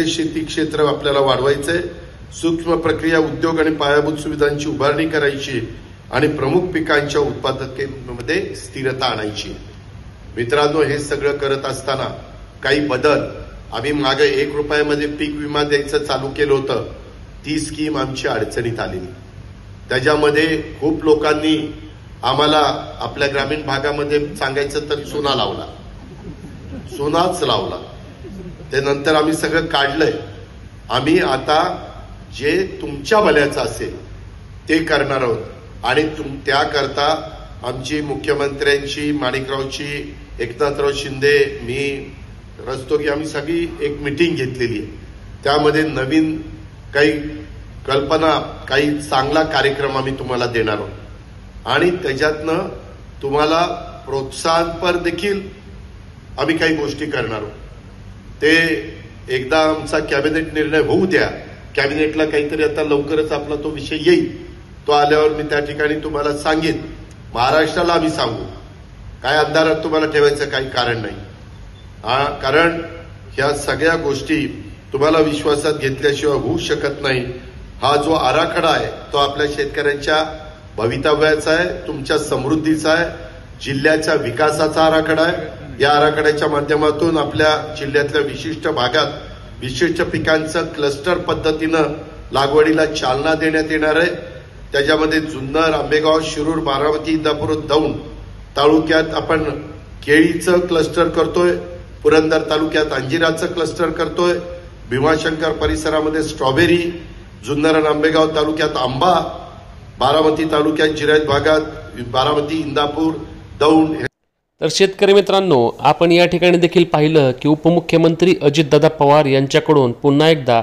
सेंद्रिय शेती क्षेत्र आपल्याला वाढवायचंय, सूक्ष्म प्रक्रिया उद्योग आणि पायाभूत सुविधांची उभारणी करायची आणि प्रमुख पिकांच्या उत्पादकतेमध्ये स्थिरता आणायची। मित्रांनो, हे सगळं करत असताना काही बदल आम्ही मागे 1 रुपयामध्ये पीक विमा द्यायचं चालू केलं होतं। ती स्कीम आमची अडचणीत आलेली। त्याच्यामध्ये खूप लोकांनी आम्हाला आपल्या ग्रामीण भागामध्ये सांगायचं तर सोना लावला, सोनाच लावला। ते नंतर आम्ही सगळं काढलंय। आम्ही आता जे तुमच्या भल्याचं असेल ते करणार आहोत आणि त्याकरता आमची मुख्यमंत्र्यांची, माणिकरावची, एकनाथराव शिंदे, मी, रस्तोगी आम्ही सगळी एक मीटिंग घेतलेली आहे। त्यामध्ये नवीन काही कल्पना, काही चांगला कार्यक्रम आम्ही तुम्हाला देणार आहोत आणि त्याच्यातनं तुम्हाला प्रोत्साहनपर देखील आम्ही काही गोष्टी करणार आहोत। ते एकदा आमचा कॅबिनेट निर्णय होऊ द्या। कॅबिनेटला काहीतरी आता लवकरच आपला तो विषय येईल। तो आल्यावर मी त्या ठिकाणी तुम्हाला सांगेन। महाराष्ट्राला आम्ही सांगू, काय अंधारात तुम्हाला ठेवायचं काही कारण नाही। कारण ह्या सगळ्या गोष्टी तुम्हाला विश्वासात घेतल्याशिवाय होऊ शकत नाही। हा जो आराखडा आहे तो आपल्या शेतकऱ्यांच्या भवितव्याचा आहे, तुमच्या समृद्धीचा आहे, जिल्ह्याच्या विकासाचा आराखडा आहे। या आराखड्याच्या माध्यमातून आपल्या जिल्ह्यातल्या विशिष्ट भागात विशिष्ट पिकांचं क्लस्टर पद्धतीनं लागवडीला चालना देण्यात येणार आहे। त्याच्यामध्ये जुन्नर, आंबेगाव, शिरूर, बारामती, इंदापूर, दौंड तालुक्यात आपण केळीचं क्लस्टर करतोय, पुरंदर तालुक्यात अंजिराचं क्लस्टर करतोय, भीमाशंकर परिसरामध्ये स्ट्रॉबेरी, जुन्नर आणि आंबेगाव तालुक्यात आंबा, बारामती तालुक्यात जिरायत भागात बारामती, इंदापूर, दौंड। तर शेतकरी मित्रांनो, आपण या ठिकाणी देखील पाहिलं की उपमुख्यमंत्री अजितदादा पवार यांच्याकडून पुन्हा एकदा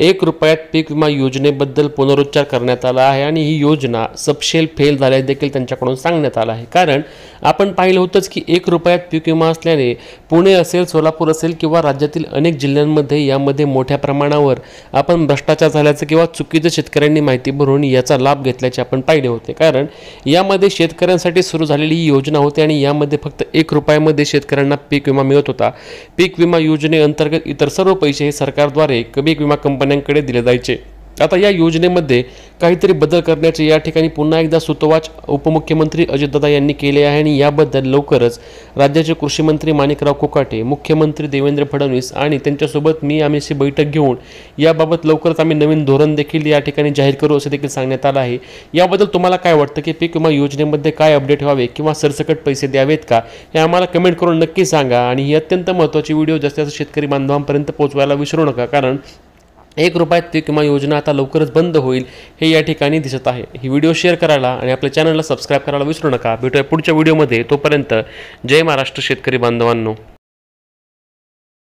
1 रुपयात पीक विमा योजनेबद्दल पुनरुच्चार करण्यात आला आहे आणि ही योजना सबशेल फेल झाल्याचे देखील त्यांच्याकडून सांगण्यात आलं आहे। कारण आपण पाहिलं होतंच की 1 रुपयात पीक विमा असल्याने पुणे असेल, सोलापूर असेल किंवा राज्यातील अनेक जिल्ह्यांमध्ये यामध्ये मोठ्या प्रमाणावर आपण भ्रष्टाचार झाल्याचं किंवा चुकीचं शेतकऱ्यांनी माहिती भरून याचा लाभ घेतल्याचे आपण पाहिले होते। कारण यामध्ये शेतकऱ्यांसाठी सुरू झालेली ही योजना होती आणि यामध्ये फक्त 1 रुपयामध्ये शेतकऱ्यांना पीक विमा मिळत होता। पीक विमा योजनेअंतर्गत इतर सर्व पैसे हे सरकारद्वारे पीक विमा कंपन्यांकडे दिले जायचे। आता या योजनेमध्ये काहीतरी बदल करण्याचे या ठिकाणी पुन्हा एकदा सुतोवाच उपमुख्यमंत्री अजितदादा यांनी केले आहे आणि याबद्दल लवकरच राज्याचे कृषी मंत्री माणिकराव कोकाटे, मुख्यमंत्री देवेंद्र फडणवीस आणि त्यांच्यासोबत आम्ही अशी बैठक घेऊन याबाबत लवकरच आम्ही नवीन धोरण देखील या ठिकाणी जाहीर करू असे देखील सांगण्यात आलं आहे। याबद्दल तुम्हाला काय वाटतं की पीक विमा योजनेमध्ये काय अपडेट व्हावे किंवा सरसकट पैसे द्यावेत का, हे आम्हाला कमेंट करून नक्की सांगा आणि ही अत्यंत महत्त्वाची व्हिडिओ जास्तीत जास्त शेतकरी बांधवांपर्यंत पोहोचवायला विसरू नका। कारण 1 रुपयात पीक विमा योजना आता लवकरच बंद होईल हे या ठिकाणी दिसत आहे। ही व्हिडिओ शेअर करायला आणि आपल्या चॅनलला सबस्क्राईब करायला विसरू नका। भेटूया पुढच्या व्हिडिओमध्ये। तोपर्यंत जय महाराष्ट्र शेतकरी बांधवांनो।